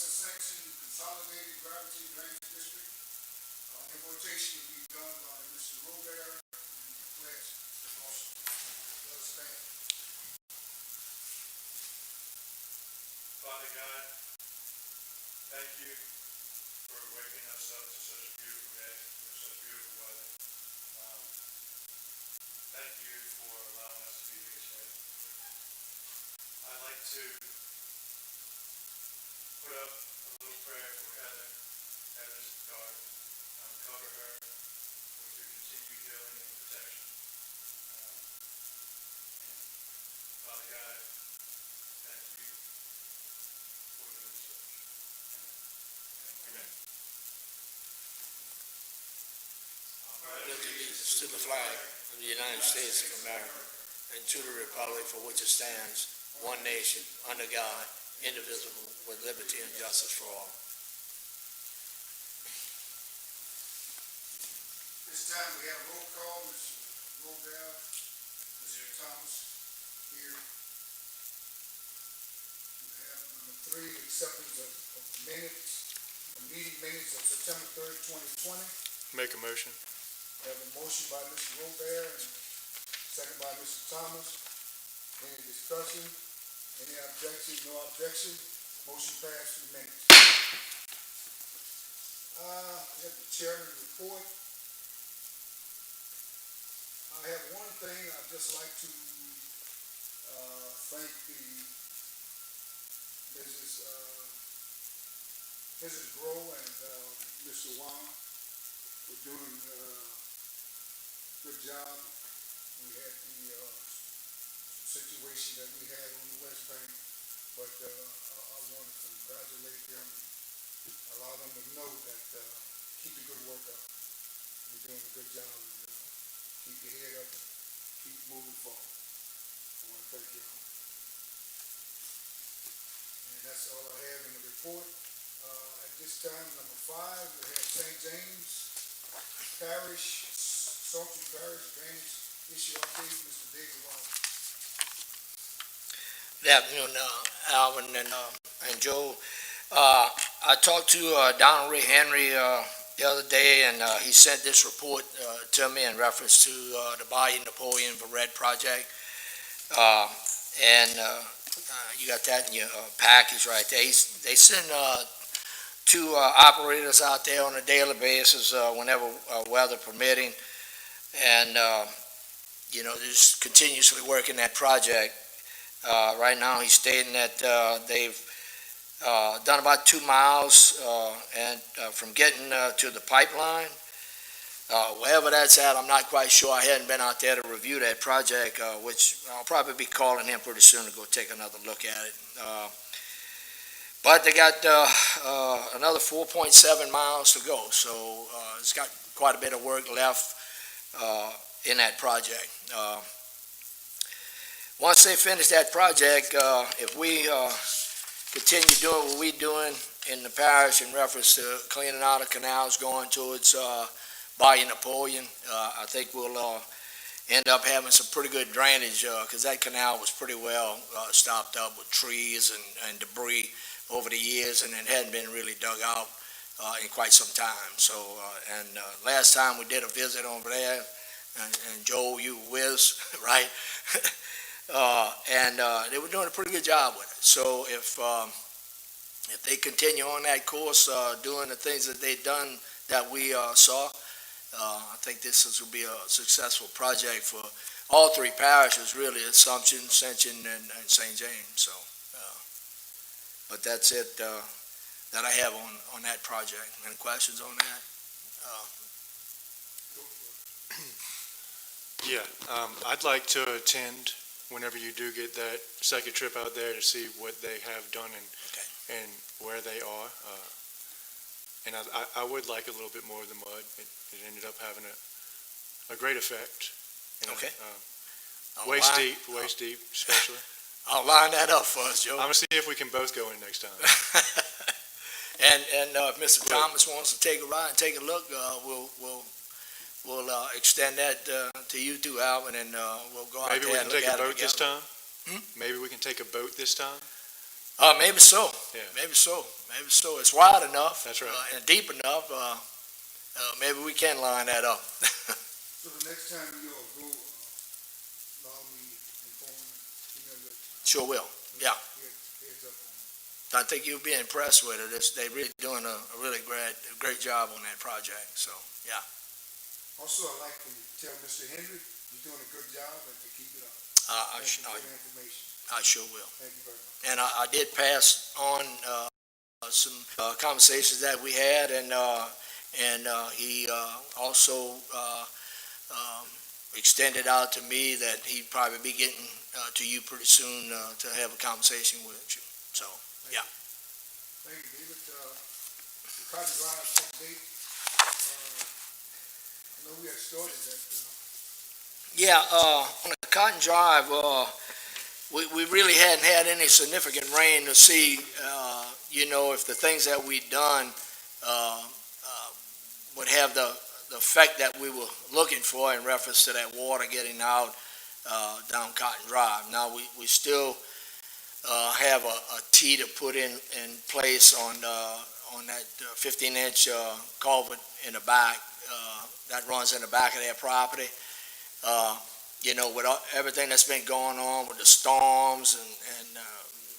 Ascension Consolidated Gravity Drainage District. Importation will be done by Mr. Robert and Class also. Let us stand. Father God, thank you for waking us up to such a beautiful day, such beautiful weather. Thank you for allowing us to be here today. I'd like to put up a little prayer for Heather's daughter. Cover her with your continued healing and protection. And Father God, thank you for doing such. Amen. Allegiance to the flag of the United States of America and to the republic for which it stands, one nation, under God, indivisible, with liberty and justice for all. This time we have roll call, Mr. Robel, Mr. Thomas here. We have number 3, acceptance of meeting minutes of September 3rd, 2020. Make a motion. We have a motion by Mr. Robert and second by Mr. Thomas. Any discussion? Any objection? No objection? Motion passed for the minutes. We have the chairman's report. I have one thing I'd just like to thank the Mrs. Grow and Mr. Wong for doing a good job. We had the situation that we had on the West Bank, but I want to congratulate them and allow them to know that keep the good work up. You're doing a good job. Keep your head up and keep moving forward. I want to thank you all. And that's all I have in the report. At this time, number 5, we have St. James Parish, Salty Parish Drainage Issue Update, Mr. David Wallace. Good afternoon, Alvin and Joe. I talked to Donald Ray Henry the other day, and he sent this report to me in reference to the Bayou Napoleon Red project. You got that in your package right there. They send 2 operators out there on a daily basis whenever weather permitting, and just continuously working that project. Right now he's stating that they've done about 2 miles and from getting to the pipeline. Wherever that's at, I'm not quite sure. I hadn't been out there to review that project, which I'll probably be calling him pretty soon to go take another look at it. But they got another 4.7 miles to go, so it's got quite a bit of work left in that project. Once they finish that project, if we continue doing what we're doing in the parish in reference to cleaning out the canals going towards Bayou Napoleon, I think we'll end up having some pretty good drainage because that canal was pretty well stopped up with trees and debris over the years, and it hadn't been really dug out in quite some time. So, last time we did a visit over there, and Joe, you whiz, right? They were doing a pretty good job with it. So if they continue on that course, doing the things that they've done that we saw, I think this will be a successful project for all 3 parishes, really, Assumption, Ascension, and St. James. So, but that's it that I have on that project. Any questions on that? Yeah, I'd like to attend whenever you do get that second trip out there to see what they have done and where they are. And I would like a little bit more of the mud. It ended up having a great effect. Okay. Waist deep, especially. I'll line that up for us, Joe. I'm gonna see if we can both go in next time. And if Mr. Thomas wants to take a ride and take a look, we'll extend that to you too, Alvin, and we'll go out there and look at it together. Maybe we can take a boat this time. Maybe so. Yeah. Maybe so. Maybe so. It's wide enough. That's right. And deep enough. Maybe we can line that up. So the next time you all go, allow me inform, that Sure will. Yeah. heads up on it. I think you'll be impressed with it. They're really doing a really great job on that project. So, yeah. Also, I'd like to tell Mr. Henry, you're doing a good job and to keep it up. I Thank you for the information. sure will. Thank you very much. And I did pass on some conversations that we had, and he also extended out to me that he'd probably be getting to you pretty soon to have a conversation with you. So, yeah. Thank you, David. The Cotton Drive update, I know we had started that. Yeah, on the Cotton Drive, we really hadn't had any significant rain to see, if the things that we'd done would have the effect that we were looking for in reference to that water getting out down Cotton Drive. Now, we still have a T to put in place on that 15-inch culvert in the back that runs in the back of their property. With everything that's been going on with the storms and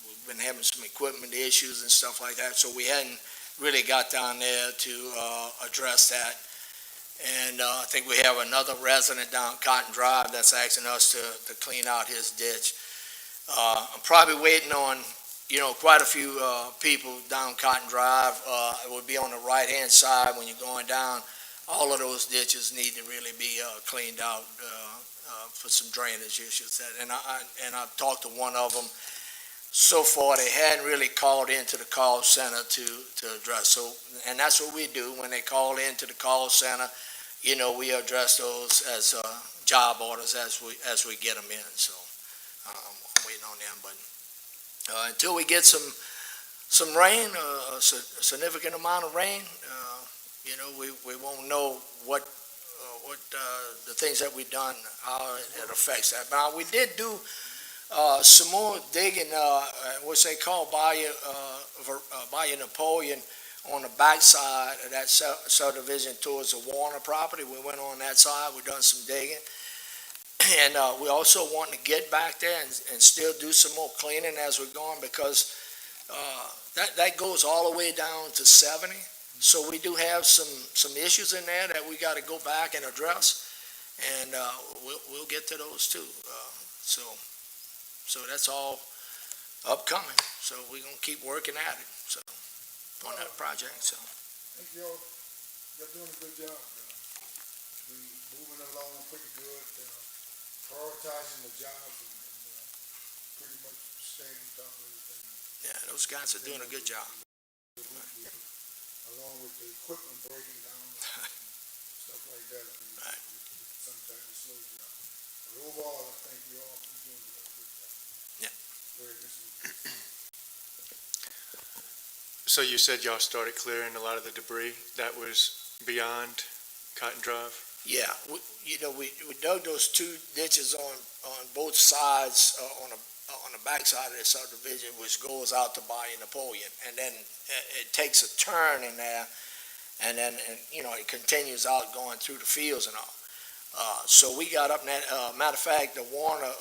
we've been having some equipment issues and stuff like that, so we hadn't really got down there to address that. And I think we have another resident down Cotton Drive that's asking us to clean out his ditch. I'm probably waiting on, quite a few people down Cotton Drive. It would be on the right-hand side when you're going down. All of those ditches need to really be cleaned out for some drainage issues. And I've talked to one of them. So far, they hadn't really called into the call center to address. So, and that's what we do when they call into the call center. We address those as job orders as we get them in. So I'm waiting on them. But until we get some rain, a significant amount of rain, we won't know what the things that we've done, how it affects that. But we did do some more digging, what they call Bayou Napoleon, on the backside of that subdivision towards the Warner property. We went on that side. We've done some digging. And we also want to get back there and still do some more cleaning as we're going, because that goes all the way down to 70. So we do have some issues in there that we got to go back and address, and we'll get to those too. So that's all upcoming. So we're gonna keep working at it. So on that project. So. Thank you all. You're doing a good job. We moving along pretty good, prioritizing the jobs and pretty much staying on top of everything. Yeah, those guys are doing a good job. Along with the equipment breaking down and stuff like that. Right. Sometimes it slows down. But overall, I think you all are doing a good job. Yeah. Very good. So you said y'all started clearing a lot of the debris that was beyond Cotton Drive? Yeah, we dug those two ditches on both sides on the backside of the subdivision, which goes out to Bayou Napoleon, and then it takes a turn in there, and then it continues out going through the fields and all. So we got up in that. Matter of fact, the Warner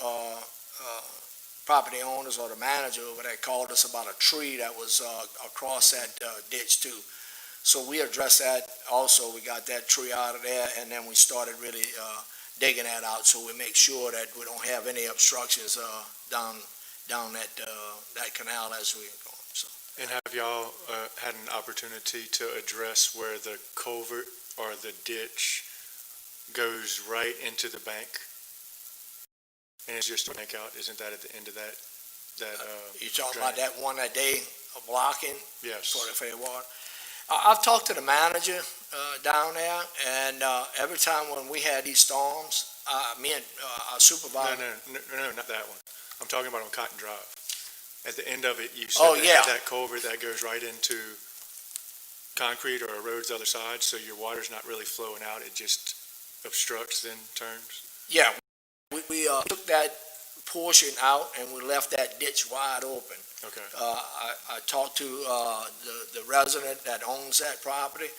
property owners or the manager over there called us about a tree that was across that ditch too. So we addressed that also. We got that tree out of there, and then we started really digging that out, so we make sure that we don't have any obstructions down that canal as we go. So. And have y'all had an opportunity to address where the culvert or the ditch goes right into the bank? And is your bank out? Isn't that at the end of that? You talking about that one that they are blocking? Yes. For the fair water. I've talked to the manager down there, and every time when we had these storms, me and our supervisor. No, not that one. I'm talking about on Cotton Drive. At the end of it, you said that culvert that goes right into concrete or a road's other side, so your water's not really flowing out. It just obstructs, then turns. Yeah, we took that portion out and we left that ditch wide open. Okay. I talked to the resident that owns that property.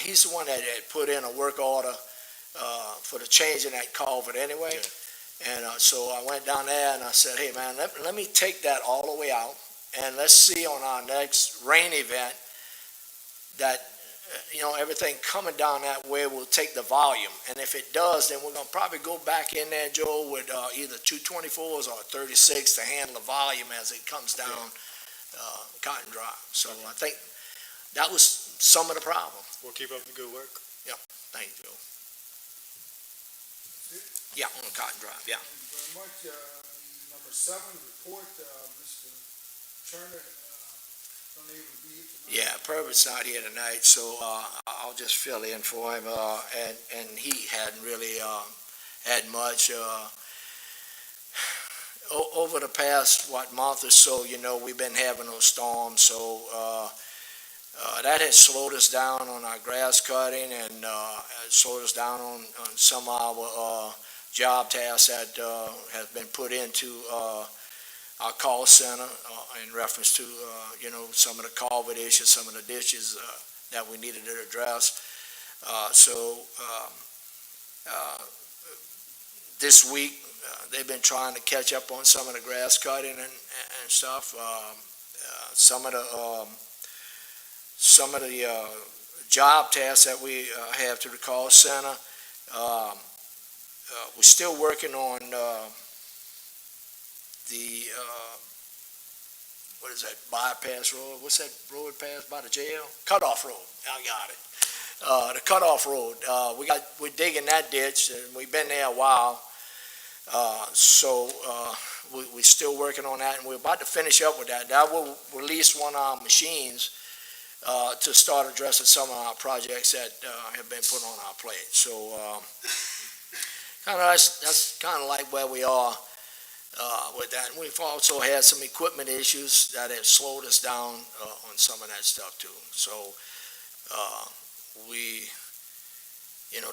He's the one that had put in a work order for the change in that culvert anyway. Yeah. And so I went down there and I said, hey, man, let me take that all the way out, and let's see on our next rain event that, everything coming down that way will take the volume. And if it does, then we're going to probably go back in there, Joe, with either 224s or 36 to handle the volume as it comes down Cotton Drive. So I think that was some of the problem. We'll keep up the good work. Thank you, Joe. Yeah, on Cotton Drive, yeah. Thank you very much. Number 7, report, Mr. Turner, unable to be here tonight. Yeah, Purvitt's not here tonight, so I'll just fill in for him, and he hadn't really had much. Over the past, month or so, we've been having those storms, so that has slowed us down on our grass cutting, and slowed us down on some of our job tasks that have been put into our call center in reference to, some of the culvert issues, some of the ditches that we needed to address. This week, they've been trying to catch up on some of the grass cutting and stuff. Some of the job tasks that we have to the call center. We're still working on what is that, bypass road? What's that road past by the jail? Cutoff road. I got it. The cutoff road. We're digging that ditch, and we've been there a while. We're still working on that, and we're about to finish up with that. That will release one of our machines to start addressing some of our projects that have been put on our plate. So that's kind of like where we are with that. And we've also had some equipment issues that have slowed us down on some of that stuff too. So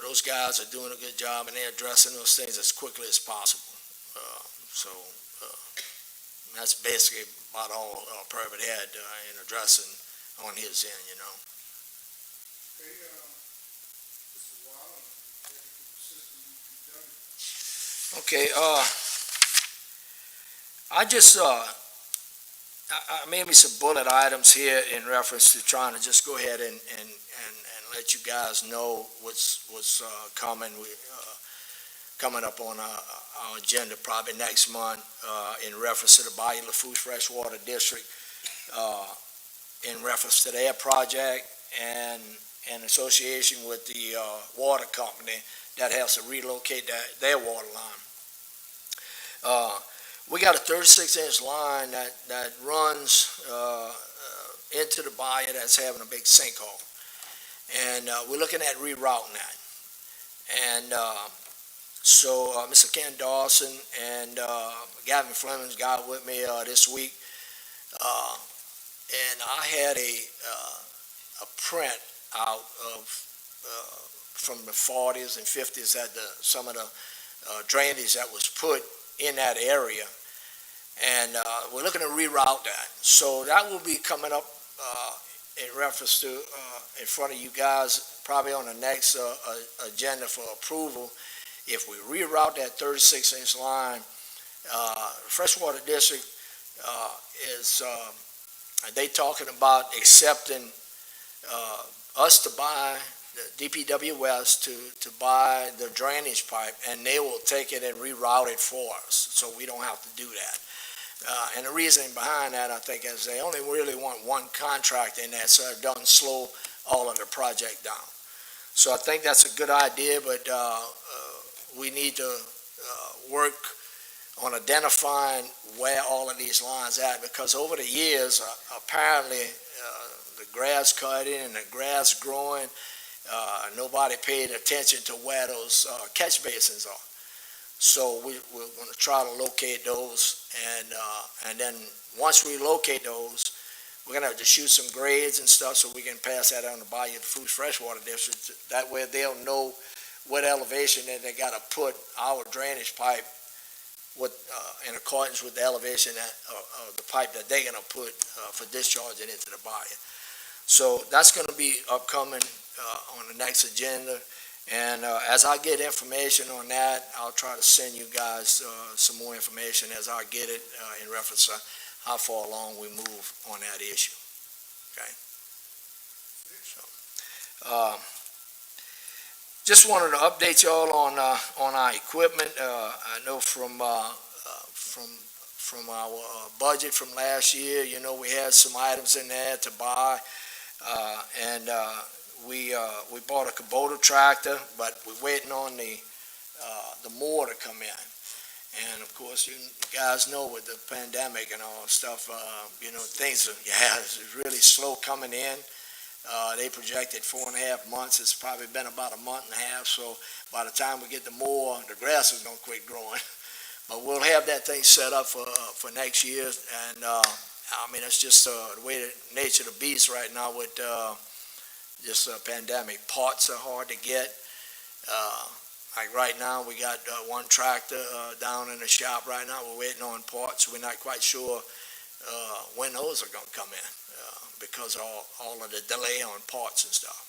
those guys are doing a good job, and they're addressing those things as quickly as possible. That's basically about all Purvitt had in addressing on his end, Okay, Mr. Wild, Executive Assistant DPW. Okay, I made me some bullet items here in reference to trying to just go ahead and let you guys know what's coming. Coming up on our agenda probably next month in reference to the Bayou Lafourche Freshwater District, in reference to their project and in association with the water company that has to relocate their water line. We got a 36-inch line that runs into the bayou that's having a big sinkhole. And we're looking at rerouting that. And so Mr. Ken Dawson and Gavin Fleming's got with me this week. And I had a print out of from the 40s and 50s at some of the drainage that was put in that area. And we're looking to reroute that. So that will be coming up in reference to in front of you guys, probably on the next agenda for approval. If we reroute that 36-inch line, Freshwater District is, they talking about accepting us to buy, the DPW West to buy the drainage pipe, and they will take it and reroute it for us, so we don't have to do that. And the reasoning behind that, I think, is they only really want one contract in that, so it doesn't slow all of the project down. So I think that's a good idea, but we need to work on identifying where all of these lines at, because over the years, apparently, the grass cutting and the grass growing, nobody paid attention to where those catch basins are. So we're going to try to locate those, and then once we locate those, we're going to have to shoot some grades and stuff so we can pass that on to Bayou Lafourche Freshwater District. That way they'll know what elevation that they got to put our drainage pipe in accordance with the elevation of the pipe that they're gonna put for discharging into the body. So that's gonna be upcoming on the next agenda. And as I get information on that, I'll try to send you guys some more information as I get it in reference to how far along we move on that issue. Okay. So, just wanted to update y'all on our equipment. I know from our budget from last year, you know, we had some items in there to buy, and we bought a Kubota tractor, but we're waiting on the mower to come in. And of course, you guys know with the pandemic and all stuff, you know, things are, it's really slow coming in. They projected 4.5 months. It's probably been about a month and a half. So by the time we get the mower, the grass is going to quit growing. But we'll have that thing set up for next year. And I mean, it's just the way the nature of the beast right now with this pandemic. Parts are hard to get. Like right now, we got one tractor down in the shop right now. We're waiting on parts. We're not quite sure when those are going to come in because of all of the delay on parts and stuff.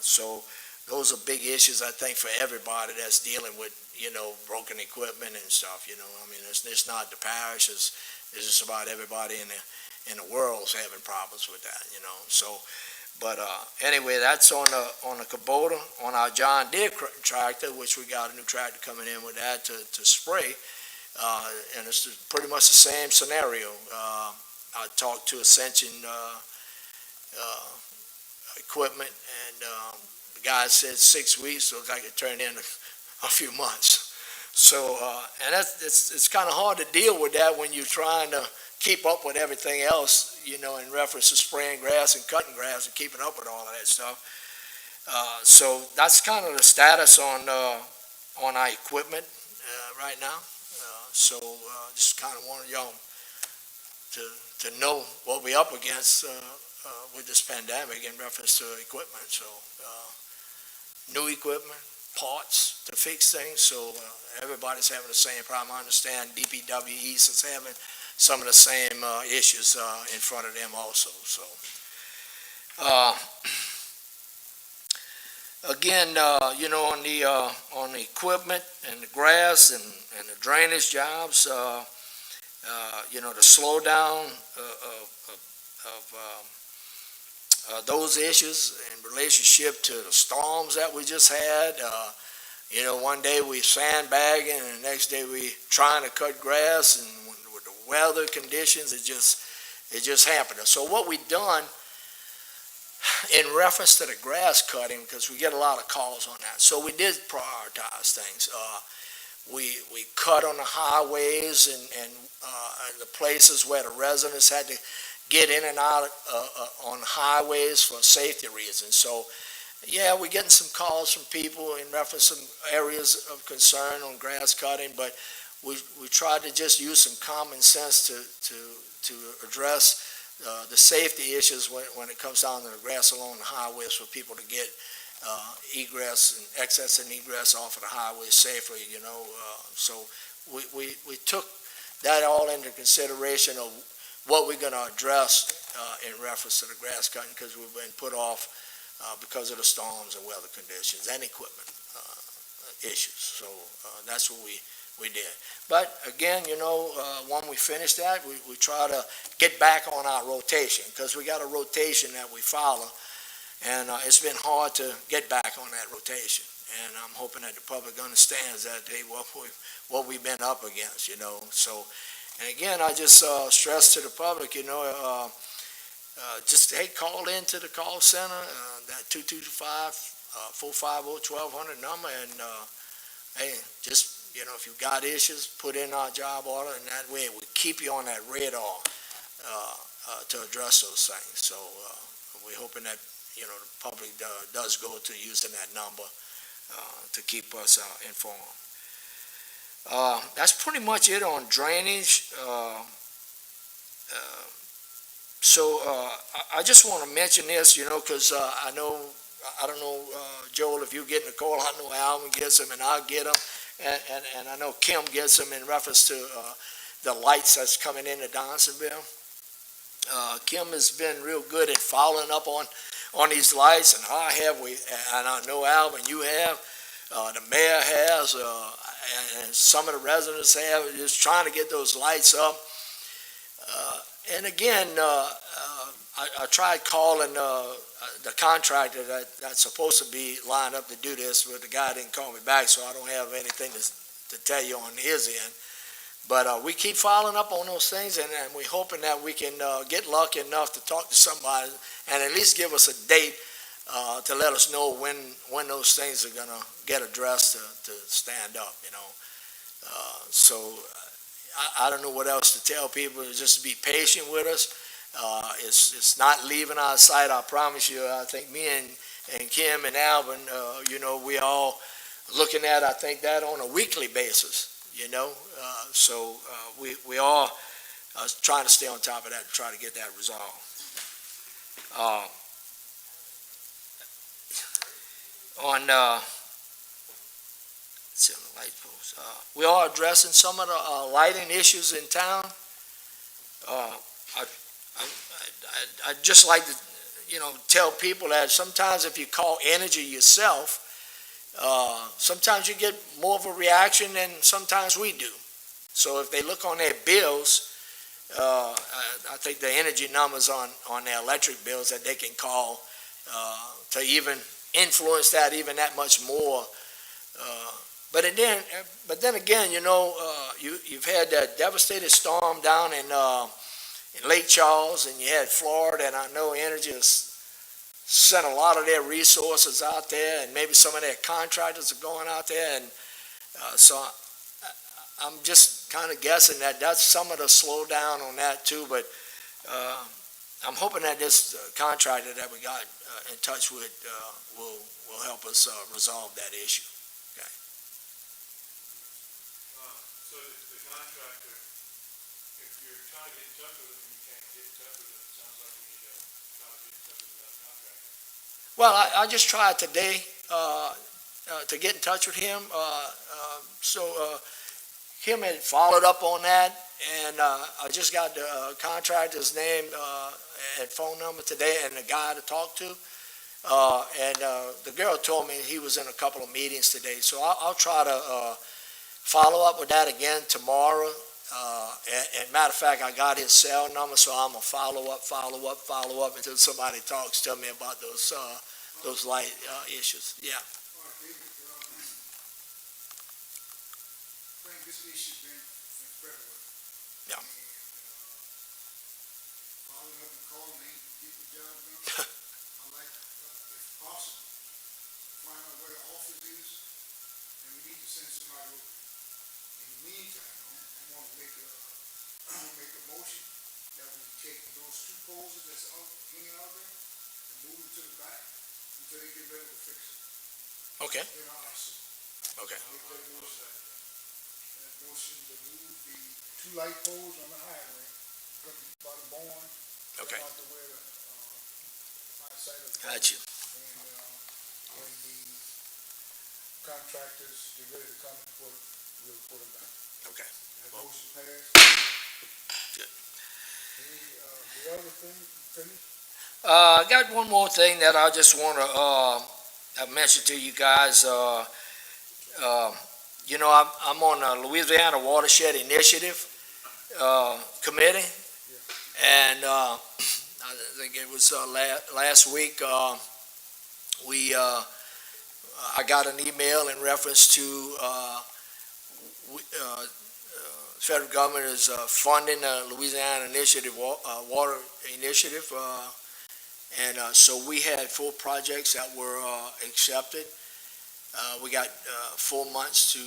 So those are big issues, I think, for everybody that's dealing with, you know, broken equipment and stuff. You know, I mean, it's not the parish. It's just about everybody in the world's having problems with that. You know, so. But anyway, that's on the Kubota, on our John Deere tractor, which we got a new tractor coming in with that to spray, and it's pretty much the same scenario. I talked to Ascension equipment, and the guy said 6 weeks, so I could turn in a few months. So, and it's kind of hard to deal with that when you're trying to keep up with everything else, you know, in reference to spraying grass and cutting grass and keeping up with all of that stuff. So that's kind of the status on our equipment right now. So just kind of wanted y'all to know what we're up against with this pandemic in reference to equipment. So new equipment, parts to fix things. So everybody's having the same problem. I understand DPW East is having some of the same issues in front of them also. So again, you know, on the equipment and the grass and the drainage jobs, you know, the slowdown of those issues in relationship to the storms that we just had. You know, one day we sandbagging and the next day we trying to cut grass, and with the weather conditions, it just happened. So what we done in reference to the grass cutting, because we get a lot of calls on that, so we did prioritize things. We cut on the highways and the places where the residents had to get in and out on highways for safety reasons. So yeah, we're getting some calls from people in reference to some areas of concern on grass cutting, but we tried to just use some common sense to address the safety issues when it comes down to the grass along the highways for people to get egress and access and egress off of the highway safely, you know. So we took that all into consideration of what we're going to address in reference to the grass cutting, because we've been put off because of the storms and weather conditions and equipment issues. So that's what we did. But again, you know, when we finish that, we try to get back on our rotation, because we got a rotation that we follow, and it's been hard to get back on that rotation. And I'm hoping that the public understands that what we've been up against, you know. So, and again, I just stress to the public, you know, just, hey, call into the call center, that 225-450-1200 number, and hey, just, you know, if you've got issues, put in our job order, and that way we keep you on that radar to address those things. So we're hoping that, you know, the public does go to using that number to keep us informed. That's pretty much it on drainage. So I just want to mention this, you know, because I know I don't know, Joel, if you get Nicole, I know Alvin gets them and I'll get them. And I know Kim gets them in reference to the lights that's coming into Donaldsonville. Kim has been real good at following up on these lights, and how have we, and I know Alvin, you have, the mayor has, and some of the residents have, just trying to get those lights up. And again, I tried calling the contractor that's supposed to be lined up to do this, but the guy didn't call me back, so I don't have anything to tell you on his end. But we keep following up on those things, and we're hoping that we can get lucky enough to talk to somebody and at least give us a date to let us know when those things are going to get addressed to stand up, you know. So I don't know what else to tell people, just to be patient with us. It's not leaving our sight, I promise you. I think me and Kim and Alvin, you know, we all looking at, I think, that on a weekly basis, you know. So we all trying to stay on top of that and try to get that resolved. On the light posts, we are addressing some of the lighting issues in town. I'd just like to, you know, tell people that sometimes if you call energy yourself, sometimes you get more of a reaction than sometimes we do. So if they look on their bills, I think the energy numbers on their electric bills that they can call to even influence that even that much more. But then again, you know, you've had that devastating storm down in Lake Charles, and you had Florida, and I know Energy has sent a lot of their resources out there, and maybe some of their contractors are going out there, and so I'm just kind of guessing that that's some of the slowdown on that too. But I'm hoping that this contractor that we got in touch with will help us resolve that issue. Okay. So the contractor, if you're trying to get in touch with them and you can't get in touch with them, it sounds like you need to try to get in touch with that contractor. Well, I just tried today to get in touch with him. So Kim had followed up on that, and I just got the contractor's name and phone number today and the guy to talk to. And the girl told me he was in a couple of meetings today, so I'll try to follow up with that again tomorrow. And matter of fact, I got his cell number, so I'm gonna follow up until somebody talks to me about those light issues. Yeah. I think this issue been in February. Yeah. And following up and calling ain't get the job done. I like, if possible, find out where the office is, and we need to send somebody over. In the meantime, I want to make a motion that we take those two poles that's out, hanging out there, and move them to the back until they get ready to fix it. Okay. Then I'll see. Okay. Make that motion. That motion to move the two light poles on the highway, by the barn. Okay. Out to where the, side of the. Got you. And, when the contractors get ready to come and we'll put them back. Okay. That motion passed. Good. The other thing, finished? I got one more thing that I just want to mention to you guys. You know, I'm on the Louisiana Watershed Initiative committee, and I think it was last week. I got an email in reference to federal government is funding the Louisiana Initiative Water Initiative. And so we had 4 projects that were accepted. We got 4 months to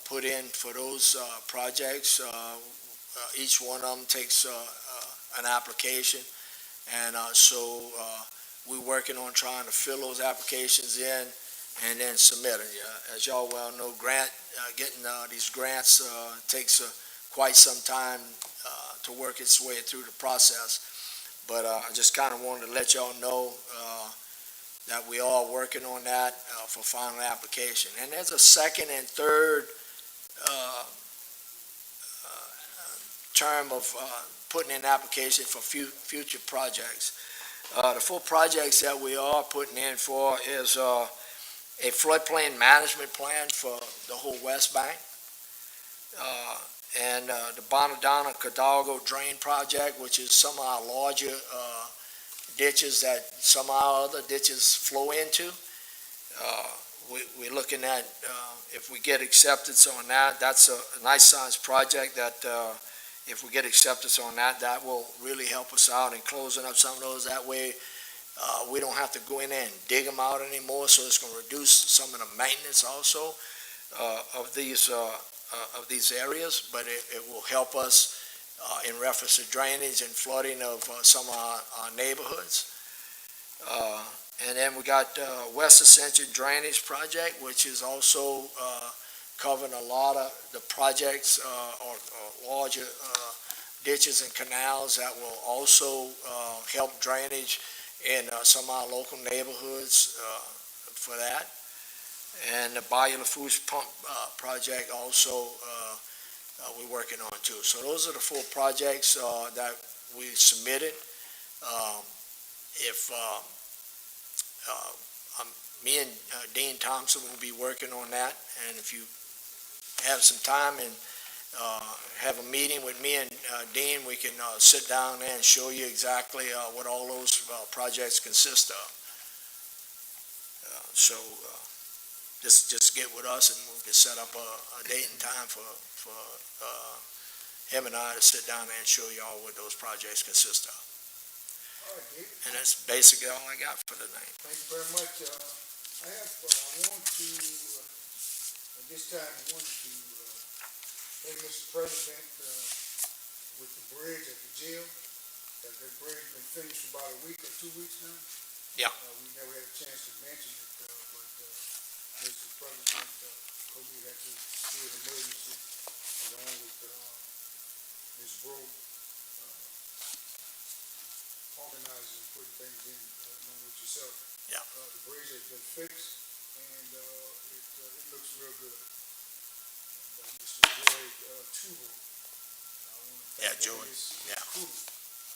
put in for those projects. Each one of them takes an application. And so we're working on trying to fill those applications in and then submit it. As y'all well know, getting these grants takes quite some time to work its way through the process. But I just kind of wanted to let y'all know that we are working on that for final application. And there's a second and third term of putting in application for future projects. The full projects that we are putting in for is a floodplain management plan for the whole West Bank. And the Bonadonna Cadalgo Drain Project, which is some of our larger ditches that some of our other ditches flow into. We're looking at, if we get acceptance on that, that's a nice sized project that if we get acceptance on that, that will really help us out in closing up some of those. That way, we don't have to go in there and dig them out anymore, so it's going to reduce some of the maintenance also of these areas, but it will help us in reference to drainage and flooding of some of our neighborhoods. And then we got West Ascension Drainage Project, which is also covering a lot of the projects or larger ditches and canals that will also help drainage in some of our local neighborhoods for that. And the Bayou Lafourche Pump Project also we're working on too. So those are the 4 projects that we submitted. Me and Dean Thompson will be working on that, and if you have some time and have a meeting with me and Dean, we can sit down there and show you exactly what all those projects consist of. Just get with us and we can set up a date and time for him and I to sit down there and show you all what those projects consist of. All right, David. And that's basically all I got for tonight. Thank you very much. I want to, at this time, thank Mr. President with the bridge at the jail. That bridge has been finished for about a week or 2 weeks now. Yeah. We never had a chance to mention it, but Mr. President told me that to do an emergency along with Ms. Bro organizing and putting things in along with yourself. Yeah. The bridge has been fixed and it looks real good. And, Mr. Joy Turo, I want to thank him and his crew.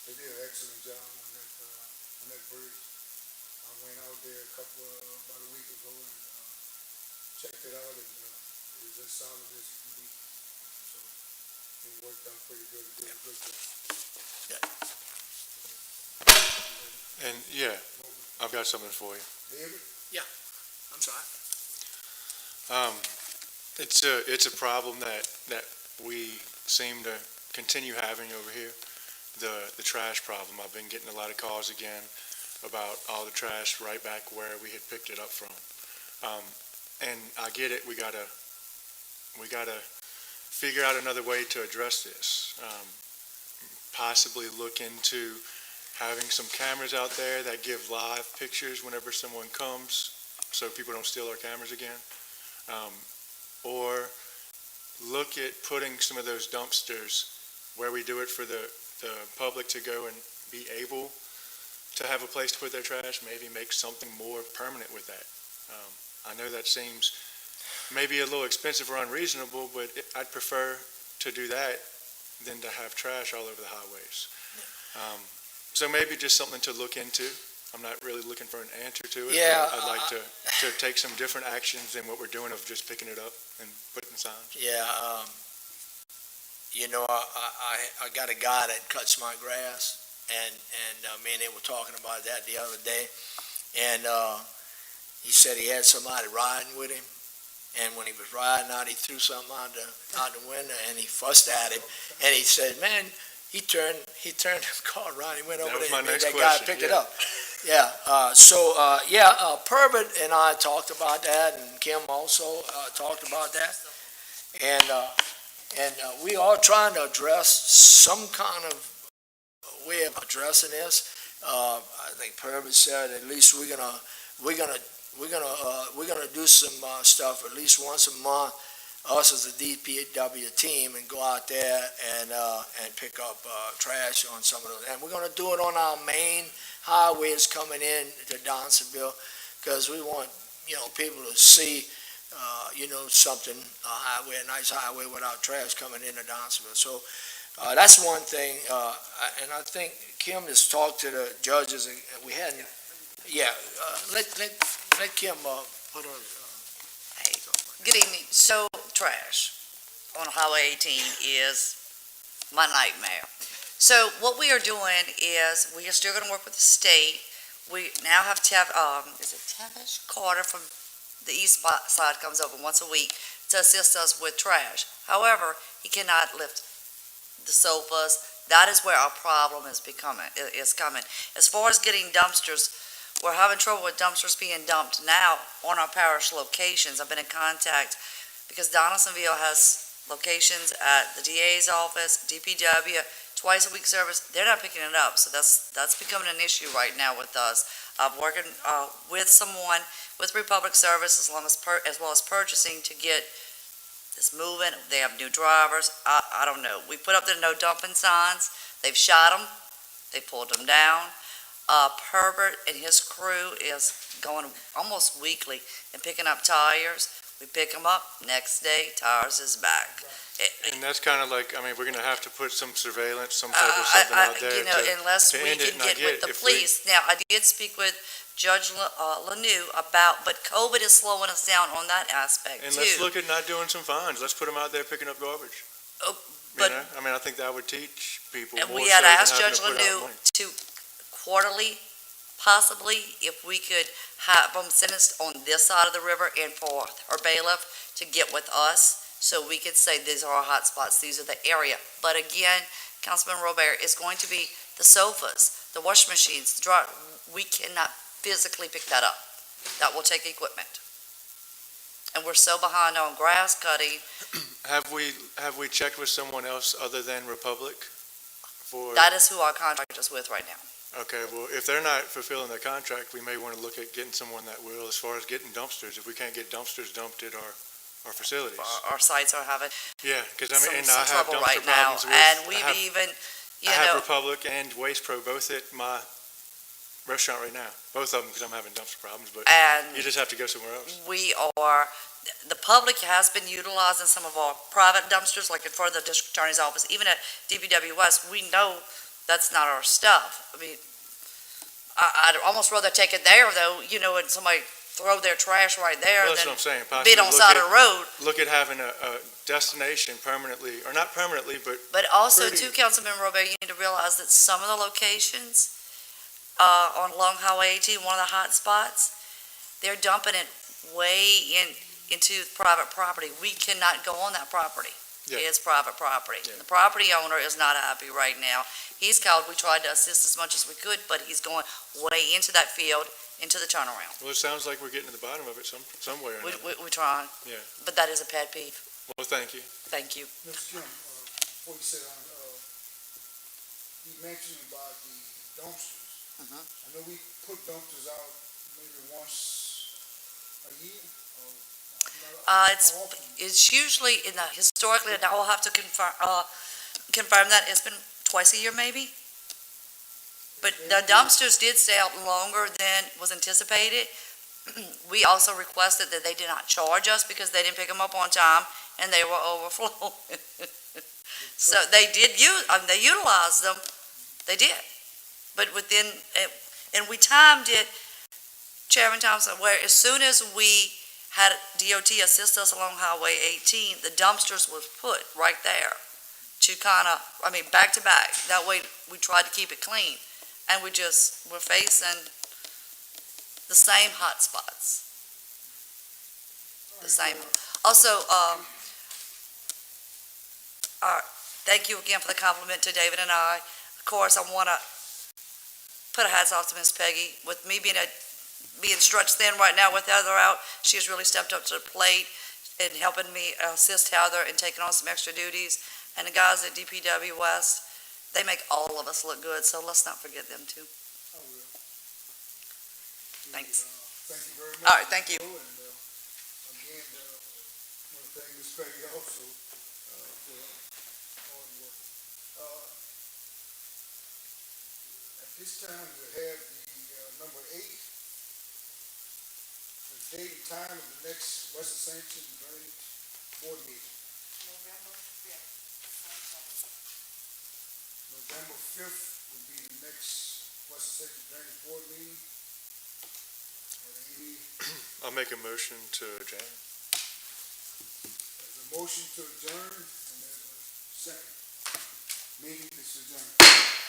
They did an excellent job on that bridge. I went out there about a week ago and checked it out, and it was as solid as it can be. So it worked out pretty good. It did a good job. Yeah. And yeah, I've got something for you. David? I'm sorry. It's a problem that we seem to continue having over here. The trash problem. I've been getting a lot of calls again about all the trash right back where we had picked it up from. And I get it. We gotta figure out another way to address this. Possibly look into having some cameras out there that give live pictures whenever someone comes, so people don't steal our cameras again. Or look at putting some of those dumpsters where we do it for the public to go and be able to have a place to put their trash, maybe make something more permanent with that. I know that seems maybe a little expensive or unreasonable, but I'd prefer to do that than to have trash all over the highways. So maybe just something to look into. I'm not really looking for an answer to it. Yeah, I'd like to take some different actions than what we're doing of just picking it up and putting signs. Yeah, I got a guy that cuts my grass, and me and they were talking about that the other day, and he said he had somebody riding with him, and when he was riding out, he threw something out the window, and he fussed at him, and he said, man, he turned the car around, he went over there, and that guy picked it up. Yeah, Purbett and I talked about that, and Kim also talked about that, and we are trying to address some kind of way of addressing this. I think Purbett said at least we're gonna do some stuff at least once a month, us as a DPW team, and go out there and pick up trash on some of those. And we're gonna do it on our main highways coming in to Donaldsonville. because we want, people to see, something, a nice highway without trash coming into Donaldsonville. So, that's one thing, and I think Kim has talked to the judges, and we hadn't, let Kim, put her, Hey, good evening. So, trash on Highway 18 is my nightmare. So, what we are doing is, we are still gonna work with the state. We now have is it Tavish Carter from the east side comes over once a week to assist us with trash. However, he cannot lift the sofas. That is where our problem is coming. As far as getting dumpsters, we're having trouble with dumpsters being dumped now on our parish locations. I've been in contact because Donaldsonville has locations at the DA's office, DPW, twice a week service. They're not picking it up, so that's becoming an issue right now with us. I'm working with someone with Republic Service as well as purchasing to get this moving. They have new drivers. I don't know. We put up the no dumping signs. They've shot them. They pulled them down. Herbert and his crew is going almost weekly and picking up tires. We pick them up, next day, tires is back. And that's kind of like, we're going to have to put some surveillance, some type of something out there unless to we end it. can And I get with get the if we- police. Now, I did speak with Judge Lanu but COVID is slowing us down on that aspect And too. let's look at not doing some fines. Let's put them out there picking up garbage. Oh, but- I think that would teach people And more we so had than asked having Judge to put out Lanu money. to quarterly, possibly, if we could have them sentenced on this side of the river and for our bailiff to get with us so we could say these are our hot spots, these are the area. But again, Councilman Robert, is going to be the sofas, the washing machines, the dryer. We cannot physically pick that up. That will take equipment. And we're so behind on grass cutting. Have we checked with someone else other than Republic for? That is who our contract is with right now. Okay, well, if they're not fulfilling their contract, we may want to look at getting someone that will, as far as getting dumpsters. If we can't get dumpsters dumped at our facilities. Our sites are having Yeah, because some and I have trouble dumpster right now. problems with. And I we've have- even, I have Republic and Waste Pro both at my restaurant right now. Both of them, because I'm having dumpster problems, but and you just have to go somewhere else. the public has been utilizing some of our private dumpsters, like in front of the district attorney's office, even at DPW West. We know that's not our stuff. I mean, I'd almost rather take it there though, and somebody throw their trash right there Well, that's than what I'm saying. be it on the side of the road. Look at having a destination permanently, or not permanently, but But also Pretty. too, Councilman Robert, you need to realize that some of the locations on Long Highway 18, one of the hot spots, they're dumping it way into private property. We cannot go on that property. Yeah. It's private property. Yeah. The property owner is not happy right now. He's called, we tried to assist as much as we could, but he's going way into that field, into the turnaround. well, it sounds like we're getting to the bottom of it some way or another. We try. Yeah. But that is a pet peeve. Well, thank you. Thank you. Mr. Kim, before you sit down, you mentioned about the dumpsters. Mhm. I know we put dumpsters out maybe once a year, or how often? It's usually historically, and I will have to confirm that, it's been twice a year maybe. But the dumpsters did stay out longer than was anticipated. We also requested that they did not charge us because they didn't pick them up on time and they were overflowing. So they utilized them, they did. But and we timed it, Chairman Thompson, where as soon as we had DOT assist us along Highway 18, the dumpsters was put right there to back to back. That way we tried to keep it clean. And we're facing the same hot spots. The same. Also, thank you again for the compliment to David and I. Of course, I want to put a hats off to Miss Peggy. With me being stretched thin right now with Heather out, she has really stepped up to the plate in helping me assist Heather in taking on some extra duties. And the guys at DPW West, they make all of us look good, so let's not forget them too. I will. Thanks. Thank you very much. All right, thank you. And, again, I want to thank Ms. Peggy also, for her hard work. At this time, we have the, number 8, date and time of the next West Ascension Drainage Board meeting? November 5th would be the next West Ascension Drainage Board meeting. Are there any, I'll make a motion to adjourn. there's a motion to adjourn and there's a second. Meeting is adjourned.